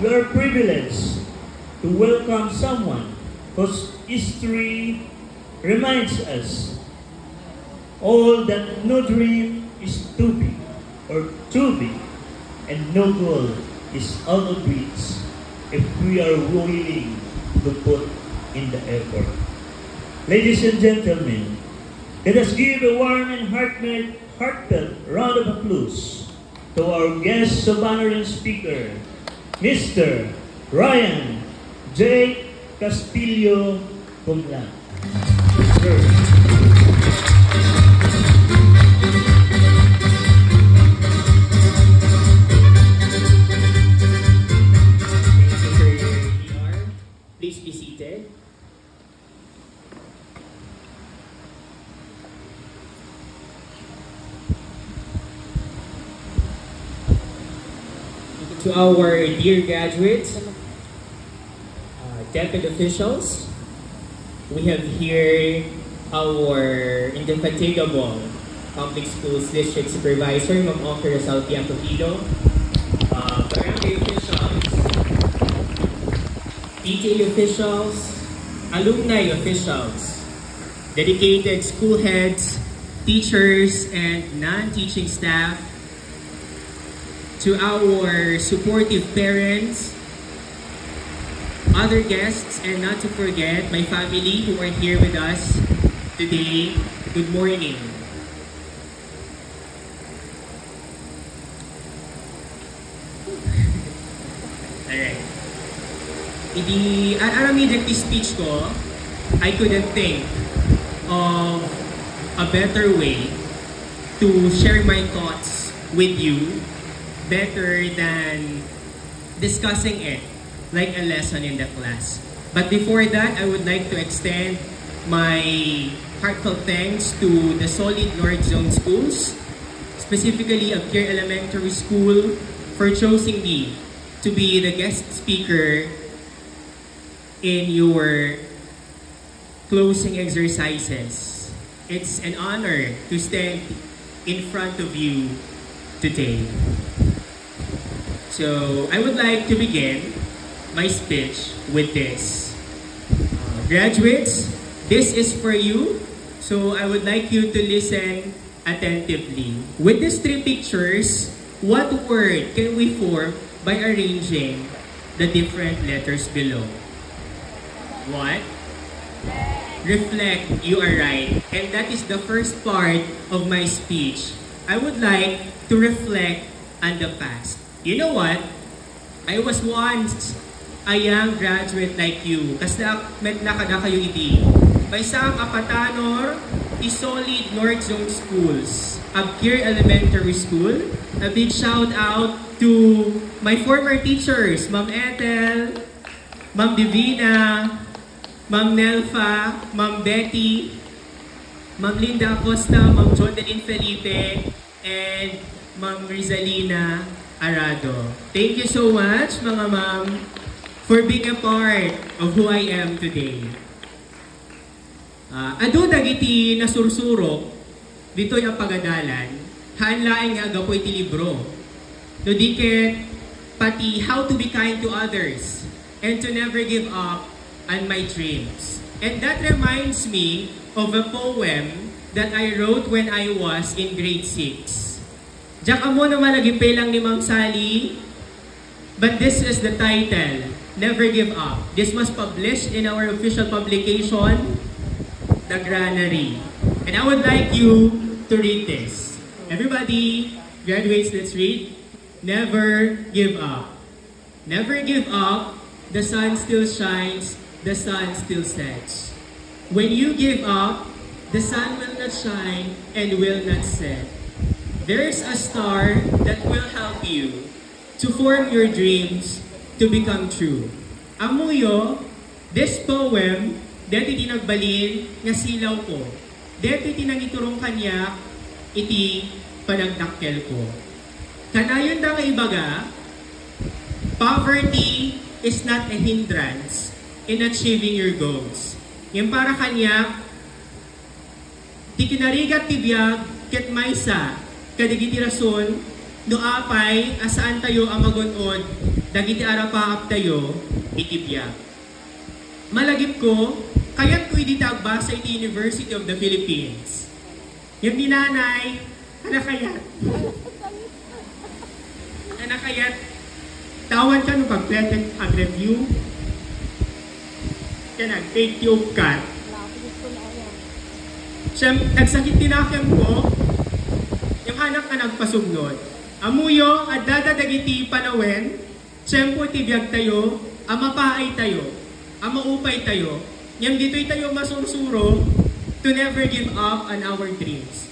we are privileged to welcome someone whose history reminds us all that no dream is too big or too big, and no goal is out of reach if we are willing to put in the effort. Ladies and gentlemen, let us give a warm and heartfelt round of applause to our guest of honor and speaker, Mr. Ryan J. Castillo cum laude. Sir. Please be seated. To our dear graduates, deputy officials, we have here our indefatigable Public Schools District Supervisor, Ma'am Ofer Saltia Coquilo, barangay officials, PTA officials, alumni officials, dedicated school heads, teachers, and non-teaching staff, to our supportive parents, other guests, and not to forget my family who are here with us today. Good morning. Alright. Immediately speech ko, I couldn't think of a better way to share my thoughts with you better than discussing it like a lesson in the class. But before that, I would like to extend my heartfelt thanks to the Solid North Zone Schools, specifically Abkir Elementary School, for choosing me to be the guest speaker in your closing exercises. It's an honor to stand in front of you today. So, I would like to begin my speech with this. Graduates, this is for you, so I would like you to listen attentively. With these three pictures, what word can we form by arranging the different letters below? What? Reflect, you are right. And that is the first part of my speech. I would like to reflect on the past. You know what? I was once a young graduate like you. Kasmet na kada kayo iti. May isang apatanor, Solid North Zone Schools, Abkir Elementary School. A big shout out to my former teachers, Ma'am Ethel, Ma'am Divina, Ma'am Nelfa, Ma'am Betty, Ma'am Linda Acosta, Ma'am Jondelyn Felipe, and Ma'am Rizalina Arado. Thank you so much, mga ma'am, for being a part of who I am today. Ado dagiti nasursuro, dito yung pagadalan, hanlaing nga gapo iti libro. No diket, pati how to be kind to others, and to never give up on my dreams. And that reminds me of a poem that I wrote when I was in grade 6. Diyak amo naman nagipilang ni Ma'am Sally, but this is the title, Never Give Up. This was published in our official publication, The Granary. And I would like you to read this. Everybody, graduates, let's read. Never give up. Never give up, the sun still shines, the sun still sets. When you give up, the sun will not shine and will not set. There's a star that will help you to form your dreams to become true. Amuyo, this poem, dito tinagbalin nga silaw ko. Dito tinangiturong kanya, iti panagdakkel ko. Kanayon da nga ibaga, poverty is not a hindrance in achieving your goals. Yung para kanya, ti kinarigat ti biyag ket maysa kadigiti rason no apay, asaan tayo ang magunod, dagiti arapaap tayo, itibya. Malagip ko, kaya't ko ititagba sa University of the Philippines. Yung ninanay, anakayat. Anakayat, tawan ka nung pag-pletek ang review, kaya nag-take yung cut. Siyem, nagsakit tinakem ko, yung anak na nagpasugnod. Amuyo, at dadadagiti panawen, siyempo tibiyag tayo, amapaay tayo, amaupay tayo, yung dito'y tayo masursuro to never give up on our dreams.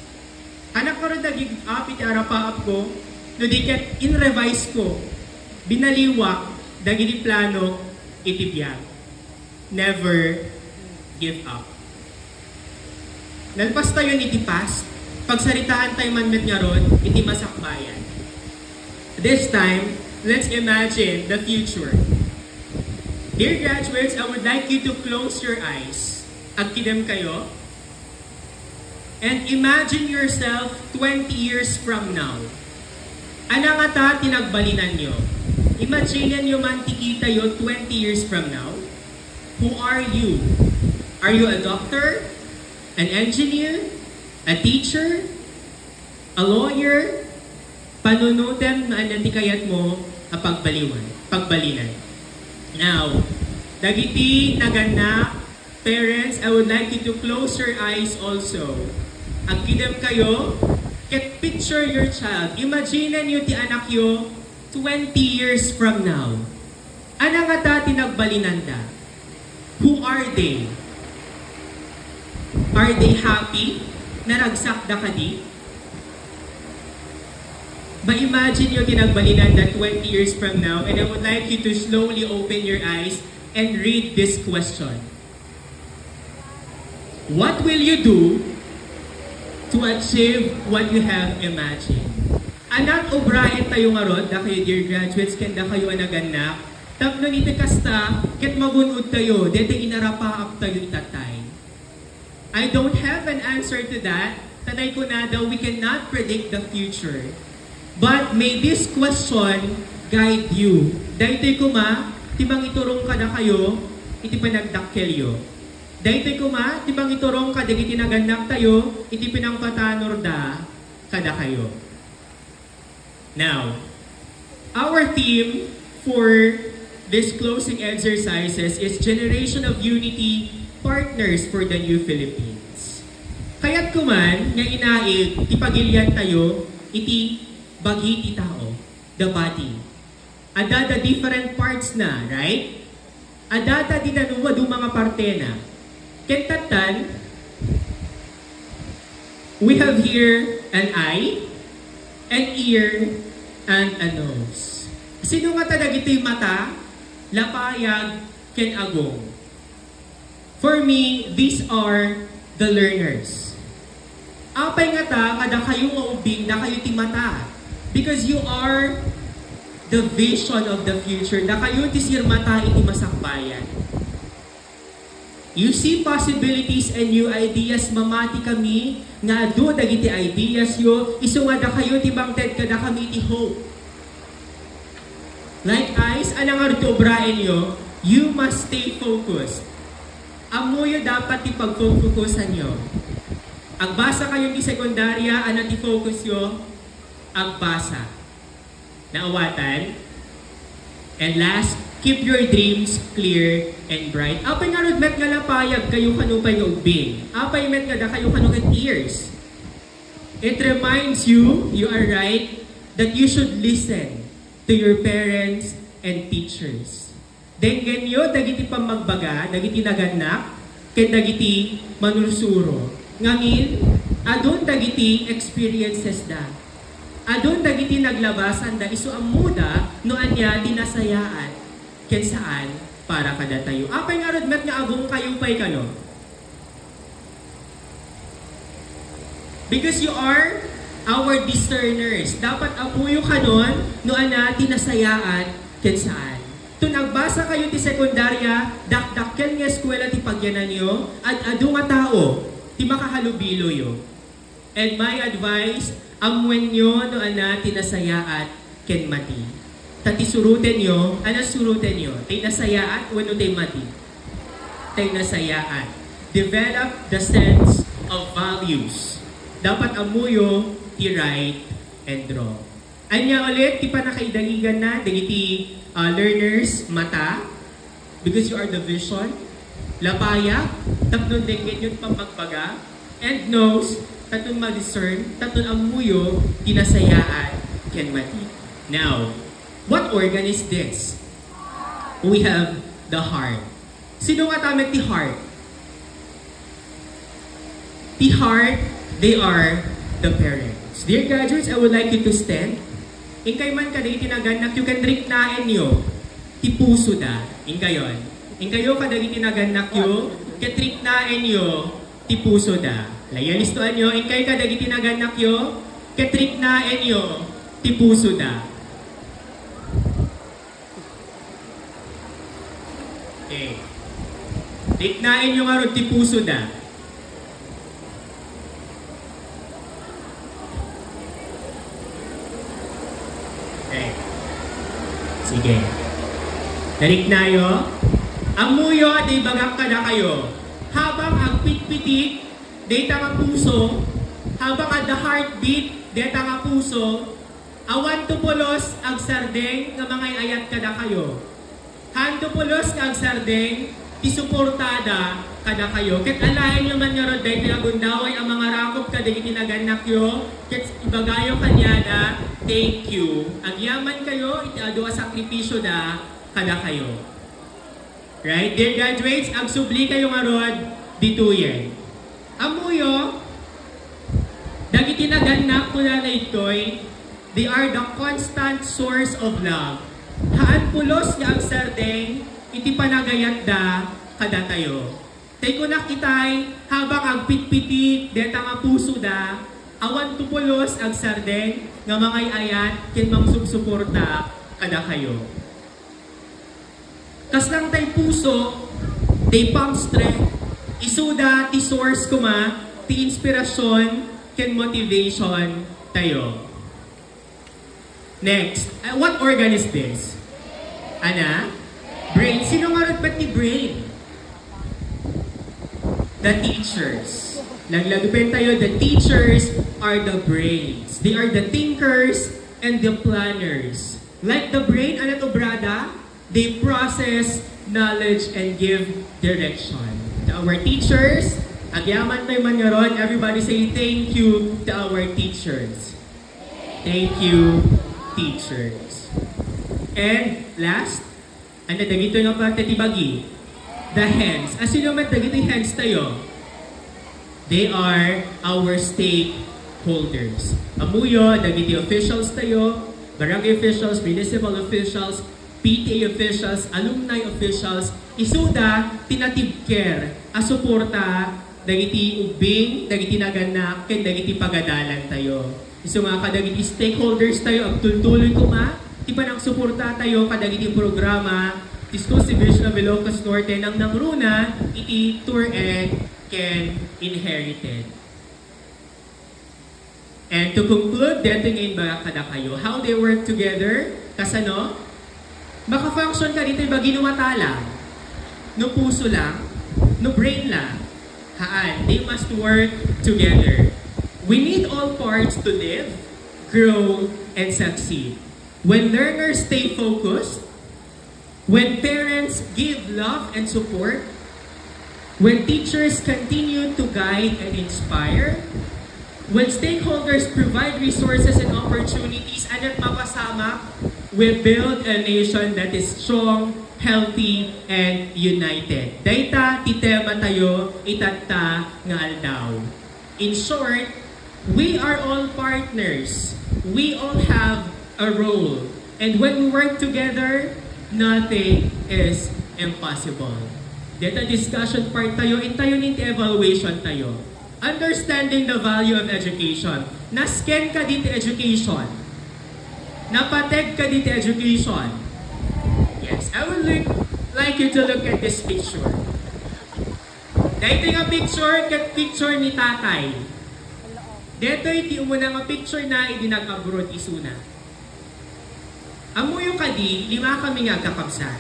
Anak ko rin nag-give up, iti arapaap ko, no diket in-revise ko, binaliwak, dagiti plano, itibiyag. Never give up. Nalpas tayo iti past, pagsaritaan tayo manmet nga ron, iti masakbayan. This time, let's imagine the future. Dear graduates, I would like you to close your eyes. Agkidem kayo. And imagine yourself 20 years from now. Ana nga ta tinagbalinan nyo. Imagine nyo man tikita yo 20 years from now. Who are you? Are you a doctor? An engineer? A teacher? A lawyer? Panunutem na anantikayat mo a pagbalinan. Now, dagiti naganak, parents, I would like you to close your eyes also. Agkidem kayo, get picture your child. Imagine nyo ti anak yo 20 years from now. Ana nga ta tinagbalinanda? Who are they? Are they happy? Naragsak da kadi? Ma-imagine nyo tinagbalinan that 20 years from now, and I would like you to slowly open your eyes and read this question. What will you do to achieve what you have imagined? Anak O'Brien tayo nga ron, da kayo dear graduates, kenda kayo anaganak, tapno ni Pekasta, ket magunod tayo, dete inarapaap tayo itatay. I don't have an answer to that. Tatay ko na daw, we cannot predict the future. But may this question guide you. Dahil ko ma, tibang iturong ka na kayo, iti panagdakkelyo. Dahil ko ma, tibang iturong ka, dagiti naganak tayo, iti pinangpatanor da, kada kayo. Now, our theme for this closing exercises is Generation of Unity, Partners for the New Philippines. Kaya't kuman, nga inaig, tipagilyan tayo, iti bagiti tao, the body. Adada different parts na, right? Adada dinanuwa do mga parte na. Kentatan, we have here an eye, an ear, and a nose. Sino nga talag ito'y mata, lapayag, ken agong? For me, these are the learners. Apay nga ta, kada kayo maubing na kayo ti mata. Because you are the vision of the future. Na kayo ti sirmata iti masakbayan. You see possibilities and new ideas, mamati kami, nga do dagiti ideas yo, iso nga da kayo ti bangted kada kami ti hope. Like eyes, anang arito obraen yo, you must stay focused. Amuyo dapat ipag-focusan nyo. Agbasa kayo di sekundarya, ano ti focus yo? Agbasa. Naawatan. And last, keep your dreams clear and bright. Apay nga rin met nga lapayag kayo kanupay nga ubing. Apay met nga da kayo kanukat ears. It reminds you, you are right, that you should listen to your parents and teachers. Denggen nyo, dagiti pamagbaga, dagiti naganak, ken dagiti manursuro. Ngamin, adun dagiti experiences da. Adun dagiti naglabasan da, iso amuda, no anya dinasayaan, ken saan para kada tayo. Apay nga rodmet nga agong kayo pa'y kano? Because you are our discerners. Dapat apuyo kanon, no ana dinasayaan, ken saan. Kung nagbasa kayo ti sekundarya, dakdakyan nga eskwela ti pagyanan nyo, at adu nga tao, ti makahalubilo yo. And my advice, amwen nyo no ana tinasayaat ken mati. Tati suruten nyo, ana suruten nyo, tay nasayaat wano tay mati. Tay nasayaat. Develop the sense of values. Dapat amuyo ti write and draw. Anya ulit, ti pa nakaidaligan na, dagiti learners, mata, because you are the vision. Lapaya, tapnon denggen yun pampagbaga. And nose, tatun ma-discern, tatun amuyo, tinasayaan, ken mati. Now, what organ is this? We have the heart. Sino nga tamet ti heart? Ti heart, they are the parents. Dear graduates, I would like you to stand. Ingkay man ka na itinagan you can drink na inyo. Ti puso da. Ingkayon. Ingkayo ka na itinagan you can drink na inyo. Ti puso da. Layan listoan nyo. Ingkay ka na itinagan you can drink na inyo. Ti puso da. Okay. Drink na inyo nga ron ti puso da. Sige. Tarik nayo. Amuyo, di bagak ka na kayo. Habang ang pitpitik, di tanga puso. Habang ang the heartbeat, di tanga puso. Awan tupulos ang sardeng nga mga ayat ka na kayo. Han tupulos ang sardeng, isuportada ka na kayo. Ket alahin nyo man nga ron, dahil pinagundaway ang mga rakop ka, dahil tinaganak nyo. Ket ibagayo kanya na, thank you. Ang yaman kayo, itiado ang sakripisyo na kada kayo. Right? Dear graduates, ang subli kayo nga ron, dito yan. Amuyo, dahil tinaganak ko na ito'y, they are the constant source of love. Haan pulos nga ang sardeng, iti panagayat da kada tayo. Tay ko nakitay, habang ang pitpiti, deta nga puso da, awan tupulos ang sardeng, nga mga ayat, kin mang subsuporta kada kayo. Kas lang tay puso, they pump strength, isuda, ti source kuma, ti inspirasyon, kin motivation tayo. Next, what organ is this? Ana? Brain. Sino nga rin ba't ni brain? The teachers. Naglagupen tayo, the teachers are the brains. They are the thinkers and the planners. Like the brain, ano to brada? They process knowledge and give direction. To our teachers, agyaman tayo man ngaron, everybody say thank you to our teachers. Thank you, teachers. And last, ano dagito nga parte tibagi? The hands. Sino man dagito yung hands tayo? They are our stakeholders. Amuyo, dagito officials tayo, barangay officials, municipal officials, PTA officials, alumni officials, isuda, tinatib care, asuporta, dagiti ubing, dagiti naganak, ken dagiti pagadalan tayo. Isu nga kadagiti stakeholders tayo, ang tultuloy kuma, iba nang suporta tayo kadagiti programa, School Division of Ilocos Norte nang nangruna, iti tour and can inherited. And to conclude, dito ngayon ba kada kayo, how they work together, kasano? Maka-function ka dito iba ginuwata lang, no puso lang, no brain lang. Haan, they must work together. We need all parts to live, grow, and succeed. When learners stay focused, when parents give love and support, when teachers continue to guide and inspire, when stakeholders provide resources and opportunities, and at mapasama, we build a nation that is strong, healthy, and united. Dayta, titema tayo, itata nga aldaw. In short, we are all partners. We all have a role. And when we work together, nothing is impossible. Dito discussion part tayo, tayo niti evaluation tayo. Understanding the value of education. Nasken ka dito education. Napateg ka dito education. Yes, I would like you to look at this picture. Dito nga picture ni tatay. Deto'y ti umuna nga picture na idinag-abroad isuna. Amo yung kadi, 5 kami nga kakabsat.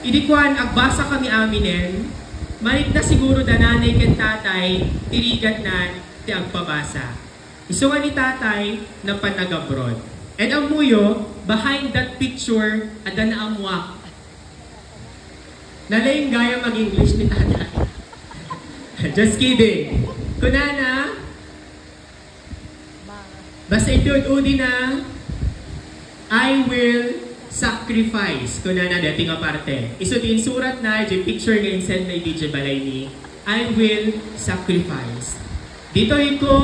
Idikuan, agbasa kami aminen, malit na siguro dananay ken tatay, tirigat na ti agpabasa. Iso nga ni tatay na panag-abroad. And amuyo, behind that picture, ada na amwak. Nalayang gaya mag-English ni tatay. Just kidding. Kunana, basta ituod-udi na, I will sacrifice. Kunana, dating aparte. Iso din surat na, yung picture nga insend na DJ balay ni, I will sacrifice. Dito ito,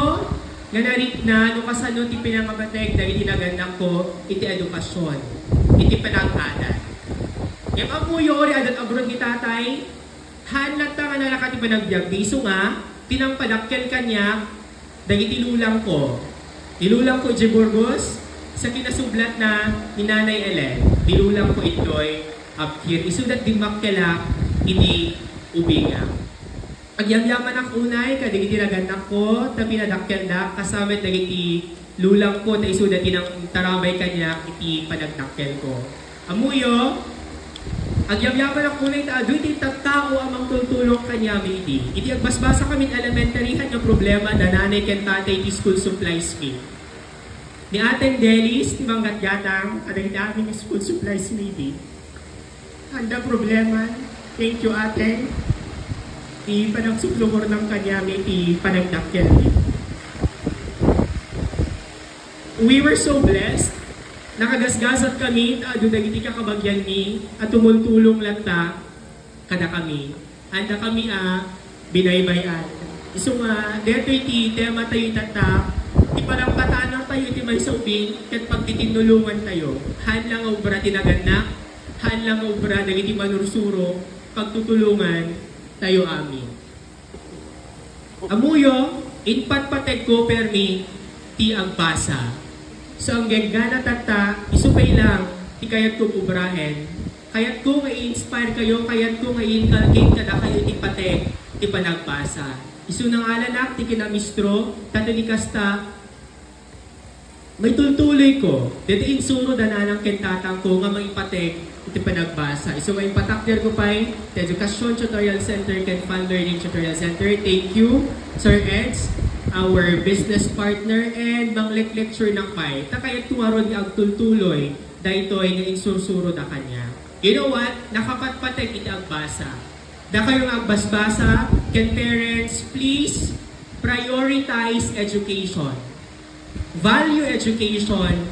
nga narit na, no kasano ti pinangabateg, dahil tinagandang ko, iti edukasyon, iti panag-adat. Yung amuyo, ori adat abroad ni tatay, hanlat ta nga nalakati panagbiag, biso nga, tinampadakkel kanya, dahil tilulang ko. Tilulang ko, Burgos, sa kinasublat na ni Nanay Ellen, tilulang ko ito'y up here. Isudat din makkela, ini ubinga. Agyamyaman ang unay, kadigiti naganak ko, ta pinadakkel da, kasamit dagiti lulang ko, ta isudat tinang tarabay kanya, iti panagdakkel ko. Amuyo, agyamyaman ang unay, ta adoy ti tattao amang tultulong kanya, iti. Iti agbasbasa kami elementaryhan yung problema na nanay ken tatay ti school supplies fee. Ni Aten Delis, ti Manggat-gatang, kadagiti aming school supplies fee. Handa problema, thank you Aten. Ti panagsuplumor ng kanya may ti panagdakkel. We were so blessed. Nakagasgasat kami, ado dagiti kakabagyan ni, at tumultulong lata kada kami. Handa kami binaybayan. Iso nga, deto iti tema tayo tata, ti parang patanang tayo ti may saubing, kat pagtitinulungan tayo. Han lang obra tinaganda, han lang obra dagiti manursuro, pagtutulungan, tayo amin. Amuyo, inpatpateg ko permi ti agbasa. So ang gagana tata, isupay lang, ti kayat ko ubrahen. Kayat ko nga i-inspire kayo, kayat ko nga i-inculcate kada kayo ti pateg, ti panagbasa. Isu nang alanak, ti kinamistro, tatani kasta, may tultuloy ko. Dito insuro dananang kentatang ko nga maipateg, iti panagbasa. So, may patakder ko pa the Education Tutorial Center ken Fun Learning Tutorial Center. Thank you, Sir Eds, our business partner, and mang lecture ng pay. Takayat tumaron ni agtultuloy, dahil ito ay nainsuro da kanya. You know what? Nakapatpateg iti agbasa. Da kayong agbasbasa, can parents please prioritize education. Value education,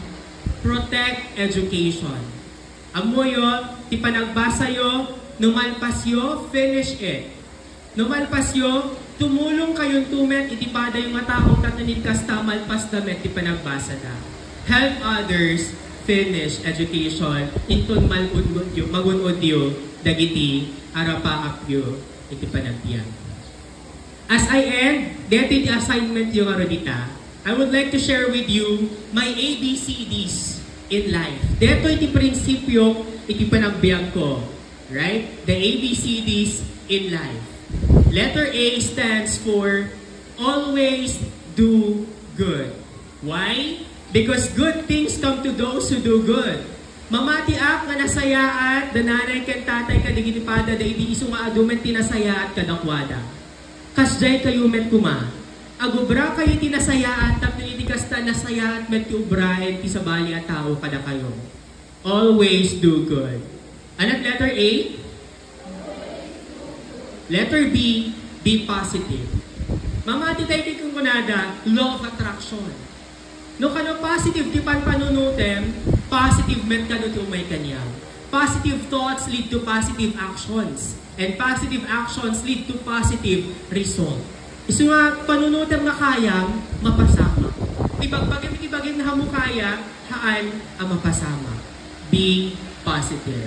protect education. Amoyo, ti panagbasa yo, numalpas yo, finish it. Numalpas yo, tumulong kayong tumet, itipada yung mga taong tatanin kasta, malpas damet, ti panagbasa da. Help others finish education, intun magunod yo, dagiti, arapaak yo, iti panagbiyan. As I end, dito yung assignment yung arodita, I would like to share with you my ABCDs in life. Dito iti prinsipyo, iti panagbiag ko. Right? The ABCDs in life. Letter A stands for always do good. Why? Because good things come to those who do good. Mamatiak nga nasayaat, dananay ken tatay kadigitipada, da iti iso nga adumen tinasayaat kadakwada. Kasjay kayo met kuma. Agubra kayo tinasayaat, tapno iti kasta nasayaat met ti ubrahen ti sabali at tao kada kayo. Always do good. Anong letter A? Letter B, be positive. Mamati tayo ti kung kunada, law of attraction. No kano positive ti panpanunutem, positive met kano ti umay kanyang. Positive thoughts lead to positive actions. And positive actions lead to positive result. Isu nga panunutem nga kayang mapasama. Ibagbagim na hamukaya, haan ang mapasama. Be positive.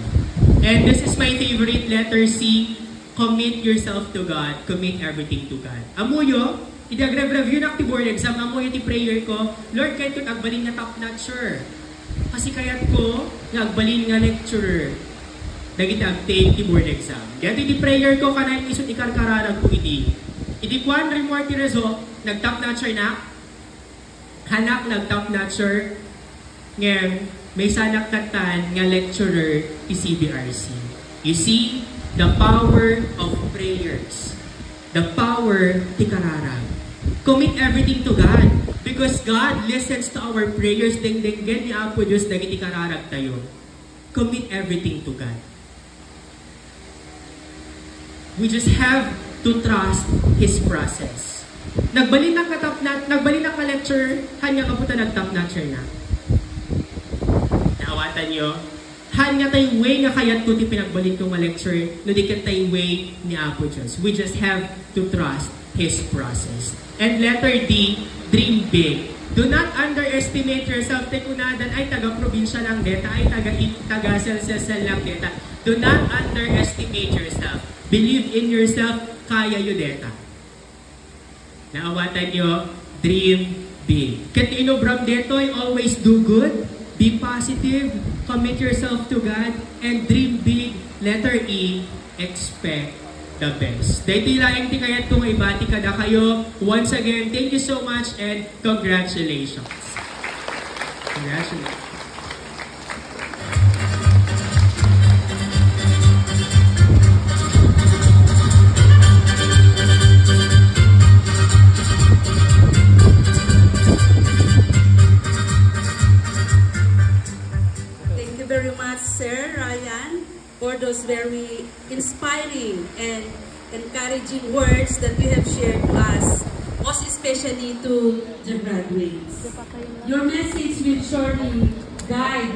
And this is my favorite, letter C, commit yourself to God, commit everything to God. Amuyo, idag-review na ti board exam, amuyo ti prayer ko, Lord, kahit kung agbalin nga top-notcher. Kasi kayat ko, agbalin nga lecturer. Dagiti ag-take ti board exam. Dito ti prayer ko, kanay isot ikarkararan ko iti. Idi kwan remort ti reso, nag-top notcher na, hanak nag-top notcher, ngayon, may sanak katan nga lecturer ti CBRC. You see, the power of prayers. The power ti kararag. Commit everything to God. Because God listens to our prayers. Dengdenggen ni Apo Diyos dagiti kararag tayo. Commit everything to God. We just have to trust His process. Nagbali na ka-lecture, hanya ka puta nag-top notcher na. Naawatan nyo, hanya tayo way nga kayat ko ti pinagbalin kong lecture, no di ka tayo way ni Apo Diyos. We just have to trust His process. And letter D, dream big. Do not underestimate yourself. Tekunadan ay taga-probinsya lang deta, ay taga-sel-sel lang deta. Do not underestimate yourself. Believe in yourself, kaya yun deta. Naawatan nyo, dream big. Katino Bram detoy, always do good, be positive, commit yourself to God, and dream big. Letter E, expect the best. Dahil laing ti kayat kung ibati kada kayo. Once again, thank you so much and congratulations. Congratulations. Thank you very much, Sir Ryan, for those very inspiring and encouraging words that you have shared to us, most especially to the graduates. Your message will surely guide